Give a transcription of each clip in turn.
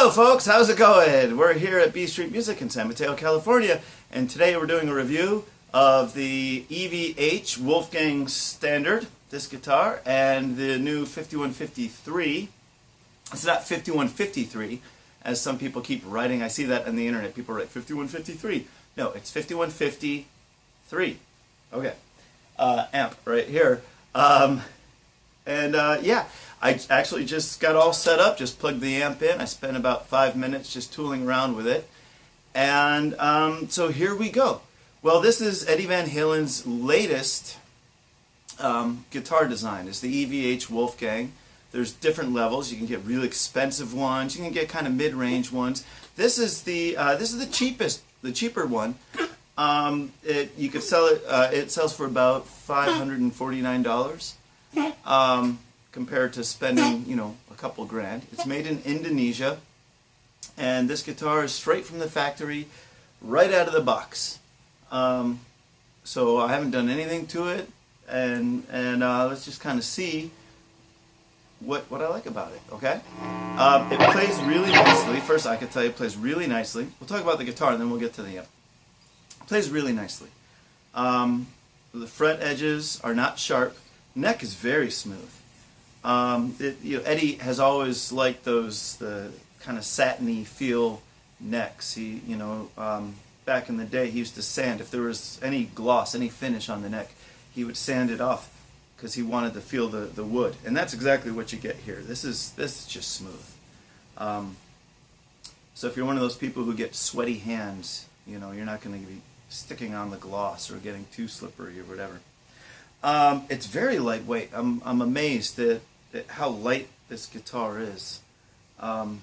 Hello folks, how's it going? We're here at B Street Music in San Mateo, California, and today we're doing a review of the EVH Wolfgang Standard, this guitar, and the new 5153. It's not 5153, as some people keep writing. I see that on the internet. People write 5153. No, it's 5153. Okay. Amp right here. Yeah, I actually just got all set up, just plugged the amp in. I spent about 5 minutes just tooling around with it. And so here we go. Well, this is Eddie Van Halen's latest guitar design. It's the EVH Wolfgang. There's different levels. You can get really expensive ones. You can get kind of mid-range ones. This is the cheapest, the cheaper one. You could sell it. It sells for about $549. Compared to spending, a couple grand. It's made in Indonesia, and this guitar is straight from the factory, right out of the box. So I haven't done anything to it, and let's just kind of see what I like about it. Okay, it plays really nicely. First, I could tell you it plays really nicely. We'll talk about the guitar, and then we'll get to the amp. It plays really nicely. The fret edges are not sharp. Neck is very smooth. Eddie has always liked the kind of satiny feel necks. He, back in the day, he used to sand. If there was any gloss, any finish on the neck, he would sand it off because he wanted to feel the wood. And that's exactly what you get here. This is just smooth. So if you're one of those people who get sweaty hands, you're not going to be sticking on the gloss or getting too slippery or whatever. It's very lightweight. I'm amazed at how light this guitar is. Has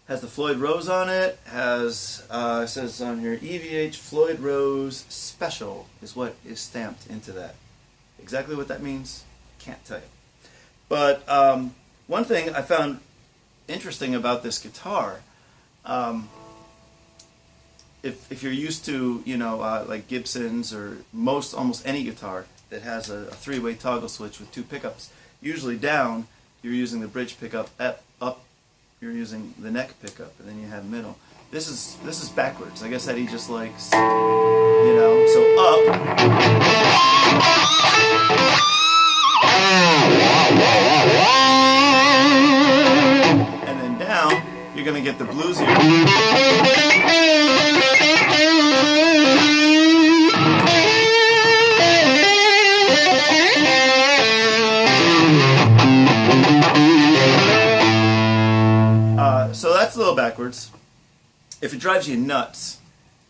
the Floyd Rose on it. Has it says on here EVH Floyd Rose Special is what is stamped into that. Exactly what that means, can't tell you. But one thing I found interesting about this guitar. If you're used to, like Gibson's or almost any guitar that has a three-way toggle switch with two pickups, usually down you're using the bridge pickup, up you're using the neck pickup, and then you have middle. This is backwards. I guess Eddie just likes, so up, and then down you're gonna get the bluesier. So that's a little backwards. If it drives you nuts,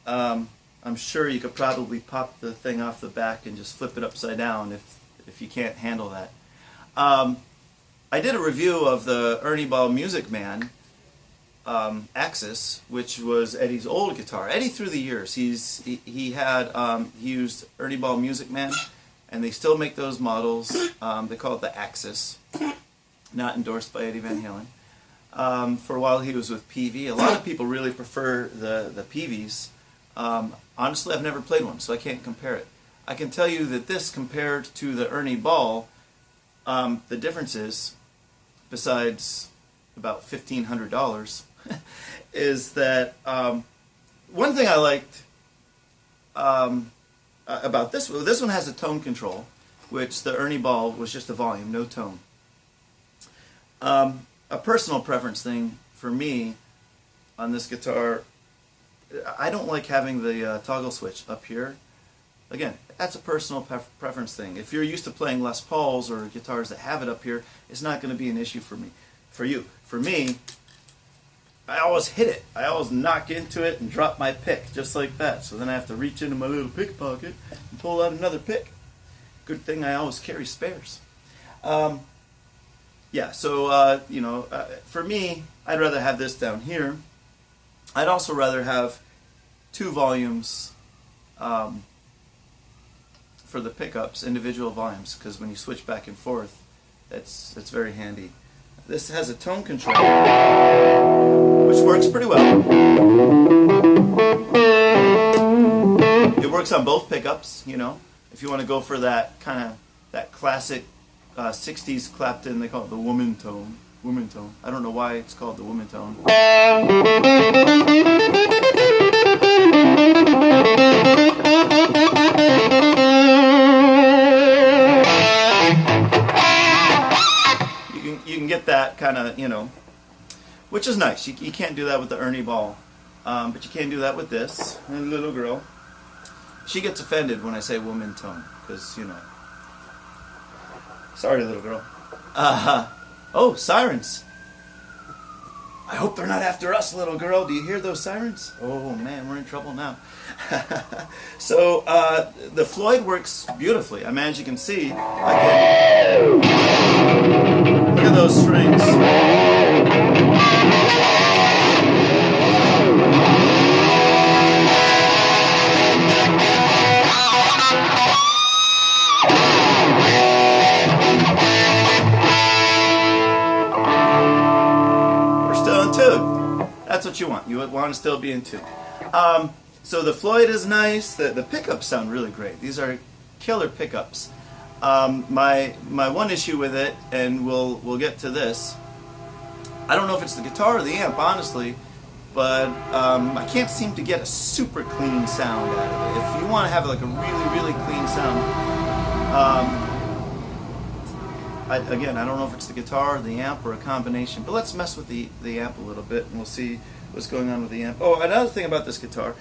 I'm sure you could probably pop the thing off the back and just flip it upside down if you can't handle that. I did a review of the Ernie Music Man Axis, which was Eddie's old guitar. Eddie, through the years, he used Ernie Music Man, and they still make those models. They call it the Axis, not endorsed by Eddie Van Halen. For a while he was with PV. A lot of people really prefer the PVs. Honestly, I've never played one, so I can't compare it. I can tell you that this, compared to the Ernie Ball, the difference is, besides about $1,500, is that one thing I liked about this one has a tone control, which the Ernie Ball was just a volume, no tone. A personal preference thing for me on this guitar, I don't like having the toggle switch up here. Again, that's a personal preference thing. If you're used to playing Les Pauls or guitars that have it up here, it's not going to be an issue for me. For you. For me, I always hit it. I always knock into it and drop my pick, just like that. So then I have to reach into my little pick pocket and pull out another pick. Good thing I always carry spares. Yeah, so, for me, I'd rather have this down here. I'd also rather have two volumes for the pickups, individual volumes, because when you switch back and forth, it's very handy. This has a tone control, which works pretty well. It works on both pickups, if you want to go for that kind of, that classic 60s Clapton, they call it the woman tone. woman tone. I don't know why it's called the woman tone. You can get that kind of, you know, which is nice. You can't do that with the Ernie ball, but you can do that with this. And little girl, she gets offended when I say woman tone, because, you know. Sorry, little girl. Oh, sirens. I hope they're not after us, little girl. Do you hear those sirens? Oh, man, we're in trouble now. So, the Floyd works beautifully. I mean, as you can see, look at those strings. That's what you want. You want to still be in tune. So the Floyd is nice. The pickups sound really great. These are killer pickups. My one issue with it, and we'll get to this. I don't know if it's the guitar or the amp, honestly, but I can't seem to get a super clean sound out of it. If you want to have like a really clean sound, again, I don't know if it's the guitar or the amp or a combination, but let's mess with the amp a little bit and we'll see what's going on with the amp. Oh, another thing about this guitar,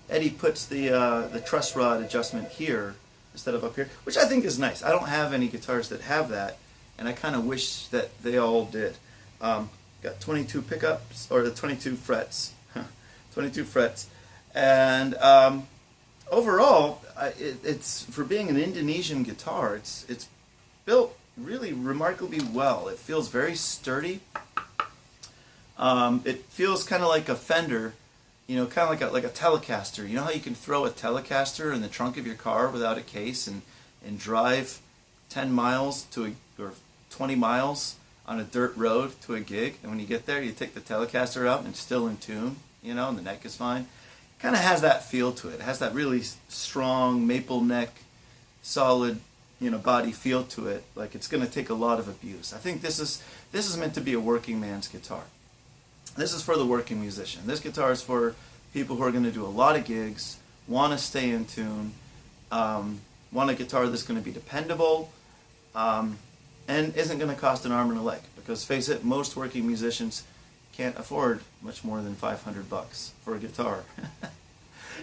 Eddie puts the truss rod adjustment here instead of up here, which I think is nice. I don't have any guitars that have that, and I kind of wish that they all did. Got 22 pickups, or the 22 frets, 22 frets, and overall, it's for being an Indonesian guitar, it's built really remarkably well. It feels very sturdy. It feels kind of like a Fender, you know, kind of like a Telecaster. You know how you can throw a Telecaster in the trunk of your car without a case and drive 10 miles or 20 miles on a dirt road to a gig, and when you get there, you take the Telecaster out and it's still in tune, you know, and the neck is fine. Kind of has that feel to it. It has that really strong maple neck, solid, you know, body feel to it. Like it's going to take a lot of abuse. I think this is meant to be a working man's guitar. This is for the working musician. This guitar is for people who are going to do a lot of gigs, want to stay in tune, want a guitar that's going to be dependable, and isn't going to cost an arm and a leg. Because face it, most working musicians can't afford much more than $500 for a guitar.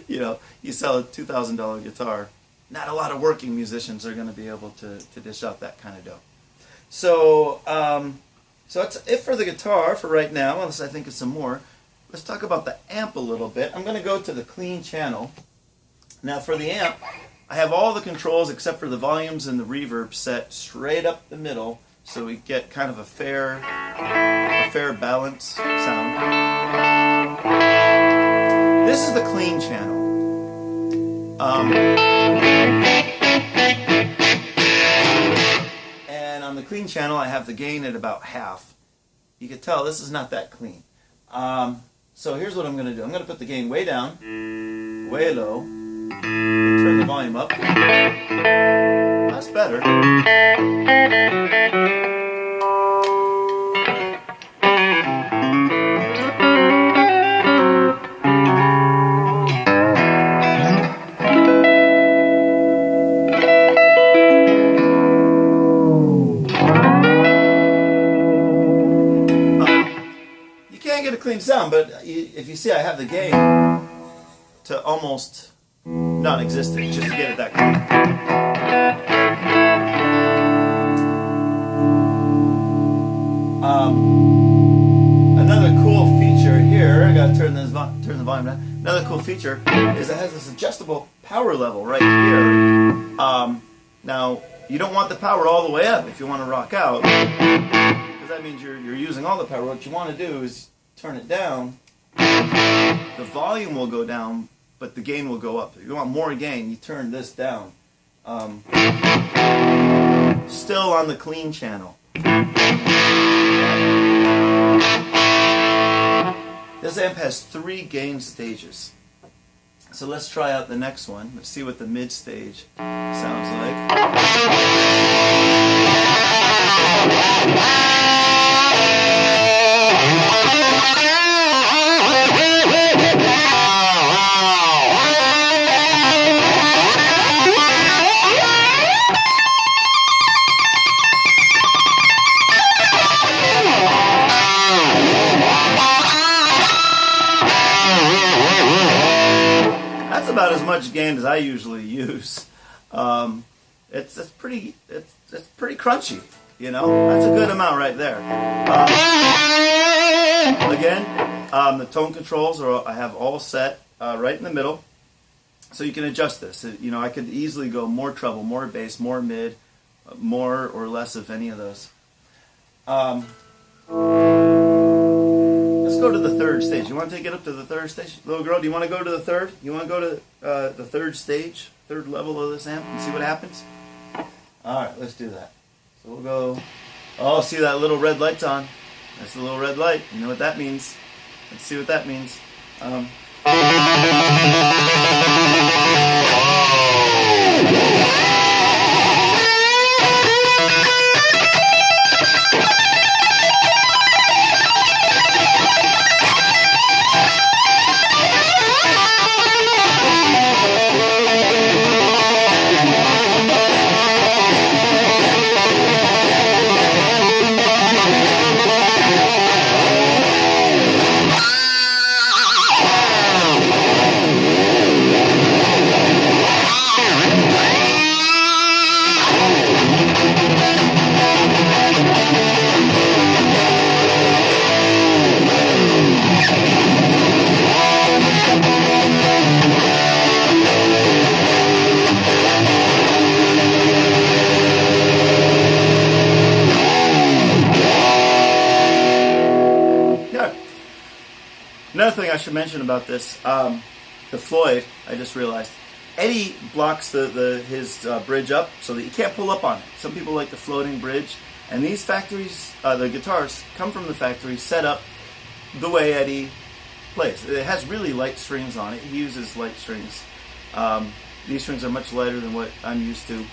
You know, you sell a $2,000 guitar, not a lot of working musicians are going to be able to dish out that kind of dough. So, so that's it for the guitar for right now, unless I think of some more. Let's talk about the amp a little bit. I'm going to go to the clean channel. Now for the amp, I have all the controls except for the volumes and the reverb set straight up the middle, so we get kind of a fair balance sound. This is the clean channel. And on the clean channel, I have the gain at about half. You can tell this is not that clean. So here's what I'm going to do. I'm going to put the gain way down, way low, and turn the volume up. That's better. Clean sound, but if you see, I have the gain to almost non-existent just to get it that clean. Another cool feature here, I gotta turn the volume down. Another cool feature is it has this adjustable power level right here. Now, you don't want the power all the way up if you want to rock out, because that means you're using all the power. What you want to do is turn it down, the volume will go down, but the gain will go up. If you want more gain, you turn this down. Still on the clean channel. This amp has 3 gain stages. So let's try out the next one. Let's see what the mid stage sounds like. That's about as much gain as I usually use. It's pretty crunchy, you know. That's a good amount right there. Again, the tone controls I have all set right in the middle, so you can adjust this. You know, I could easily go more treble, more bass, more mid, more or less of any of those. Let's go to the third stage. You want to take it up to the third stage? Little girl, do you want to go to the third? You want to go to the third stage, third level of this amp and see what happens? Alright, let's do that. So we'll go... Oh, see that little red light's on. That's the little red light. You know what that means. Let's see what that means. Another thing I should mention about this, the Floyd, I just realized, Eddie blocks his bridge up so that you can't pull up on it. Some people like the floating bridge, and these factories, the guitars come from the factory set up the way Eddie plays. It has really light strings on it. He uses light strings. These strings are much lighter than what I'm used to.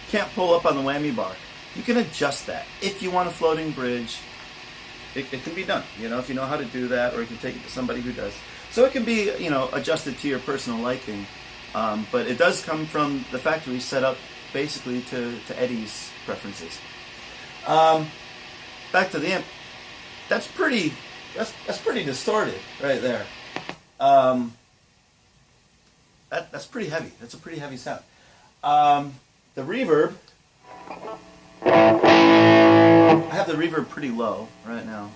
Can't pull up on the whammy bar. You can adjust that. If you want a floating bridge, it can be done, you know, if you know how to do that, or you can take it to somebody who does. So it can be, you know, adjusted to your personal liking, but it does come from the factory set up basically to Eddie's preferences. Back to the amp. That's pretty distorted right there. That's pretty heavy. That's a pretty heavy sound. The reverb. I have the reverb pretty low right now.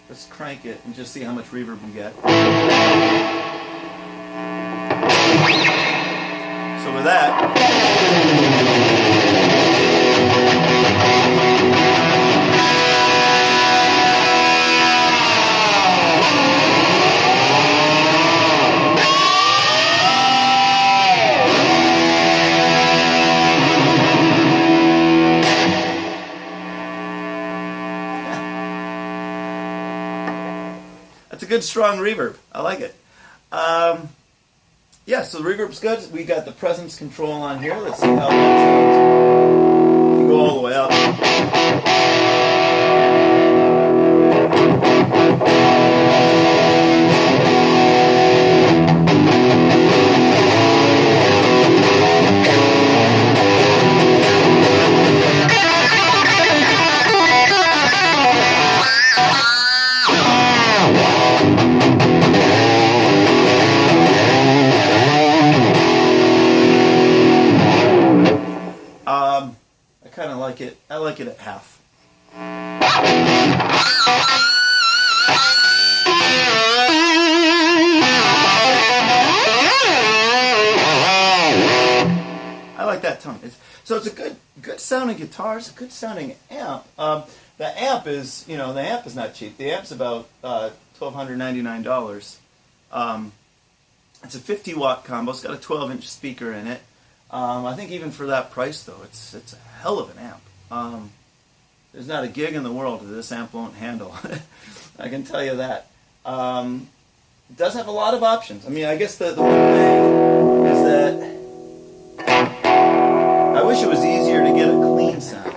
Let's crank it and just see how much reverb we get. So with that... That's a good strong reverb. I like it. Yeah, so the reverb's good. We got the presence control on here. Let's see how that sounds. If you go all the way up. I like it at half. I like that tone. So it's a good sounding guitar. It's a good sounding amp. The amp is, you know, the amp is not cheap. The amp's about $1,299. It's a 50 watt combo. It's got a 12-inch speaker in it. I think even for that price, though, it's a hell of an amp. There's not a gig in the world that this amp won't handle. I can tell you that. It does have a lot of options. I mean, I guess the one thing is that I wish it was easier to get a clean sound.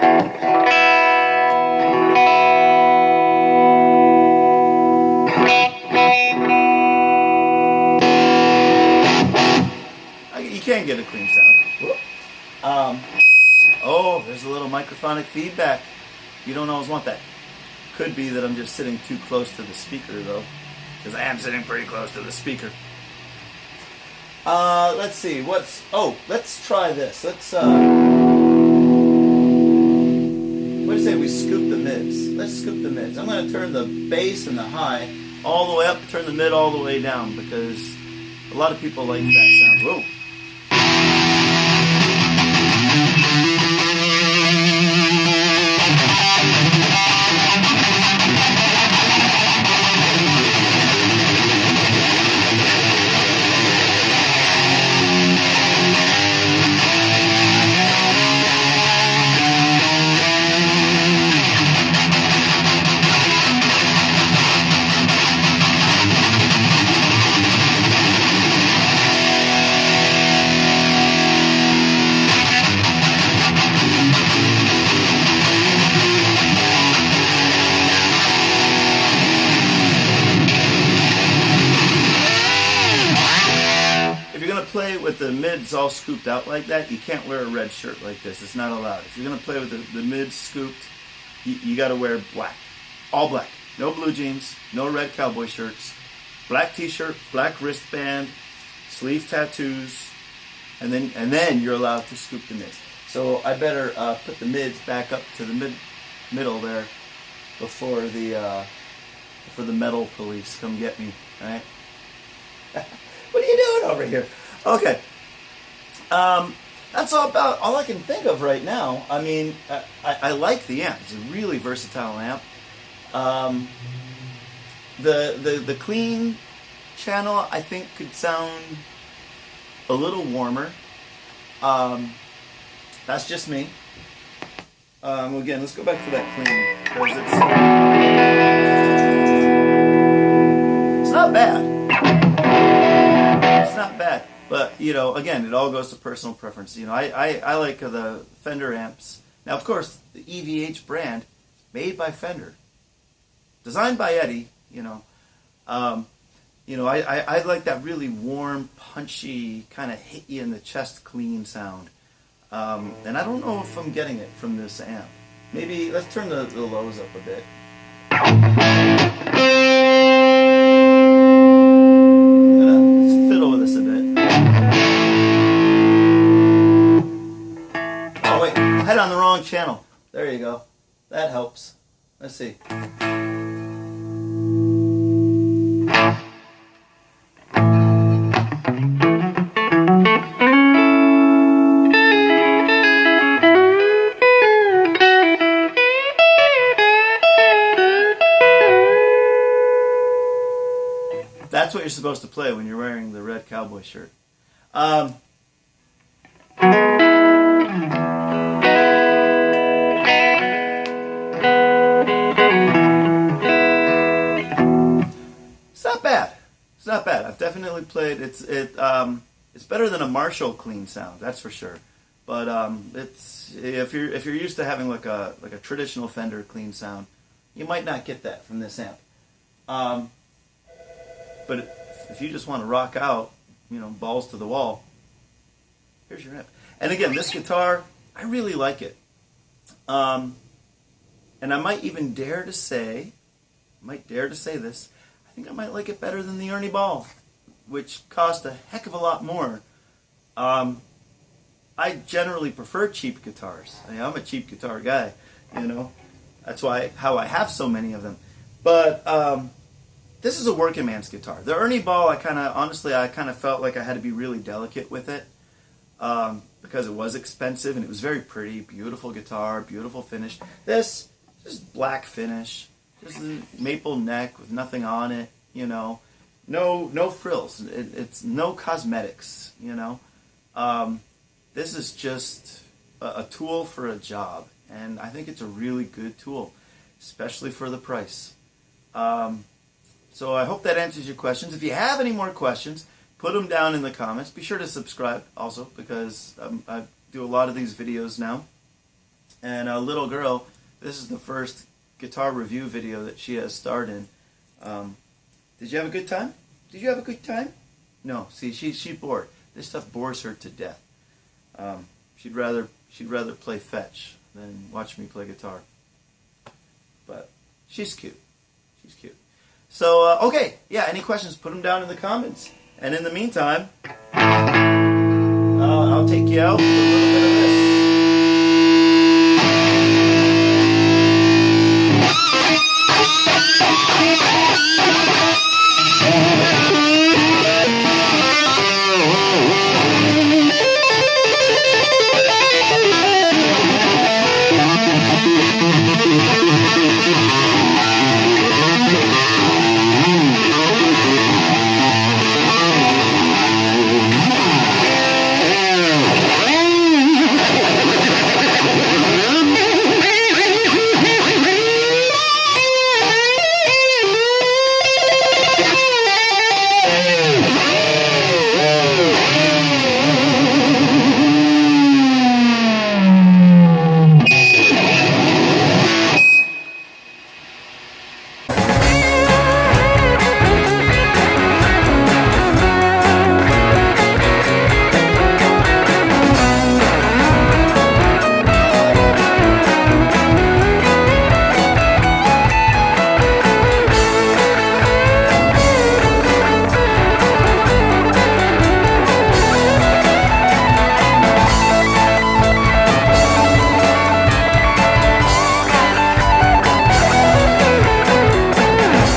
get a clean sound. Oh, there's a little microphonic feedback. You don't always want that. Could be that I'm just sitting too close to the speaker, though, because I am sitting pretty close to the speaker. Let's see. Let's try this. Let's what do you say we scoop the mids? Let's scoop the mids. I'm going to turn the bass and the high all the way up, turn the mid all the way down, because a lot of people like that sound. Whoa. Play with the mids all scooped out like that, you can't wear a red shirt like this. It's not allowed. If you're going to play with the mids scooped, you got to wear black. All black. No blue jeans, no red cowboy shirts, black t-shirt, black wristband, sleeve tattoos, and then you're allowed to scoop the mids. So I better put the mids back up to the middle there before the metal police come get me. All right? What are you doing over here? Okay, that's all I can think of right now. I mean, I like the amp. It's a really versatile amp. The clean channel, I think, could sound a little warmer. That's just me. Again, let's go back to that clean, because it's not bad. It's not bad. But, again, it all goes to personal preference. I like the Fender amps. Now, of course, the EVH brand, made by Fender, designed by Eddie, I like that really warm, punchy, kind of hit you in the chest clean sound. And I don't know if I'm getting it from this amp. Maybe, let's turn the lows up a bit. On the wrong channel. There you go. That helps. Let's see. That's what you're supposed to play when you're wearing the red cowboy shirt. It's not bad. I've definitely played. It's better than a Marshall clean sound, that's for sure. But it's if you're used to having like a traditional Fender clean sound, you might not get that from this amp. But if you just want to rock out, balls to the wall, here's your amp. And again, this guitar, I really like it. And I might even dare to say this. I think I might like it better than the Ernie Ball, which cost a heck of a lot more. I generally prefer cheap guitars. I'm a cheap guitar guy, That's how I have so many of them. But this is a working man's guitar. The Ernie Ball, I kind of felt like I had to be really delicate with it because it was expensive and it was very pretty, beautiful guitar, beautiful finish. This just black finish. Just a maple neck with nothing on it, no frills. It's no cosmetics, This is just a tool for a job, and I think it's a really good tool, especially for the price. So I hope that answers your questions. If you have any more questions, put them down in the comments. Be sure to subscribe also, because I do a lot of these videos now. And a little girl, this is the first guitar review video that she has starred in. Did you have a good time? Did you have a good time? No. See, she's bored. This stuff bores her to death. She'd rather play fetch than watch me play guitar. But she's cute. She's cute. So, okay, yeah, any questions, put them down in the comments. And in the meantime, I'll take you out with a little bit of this.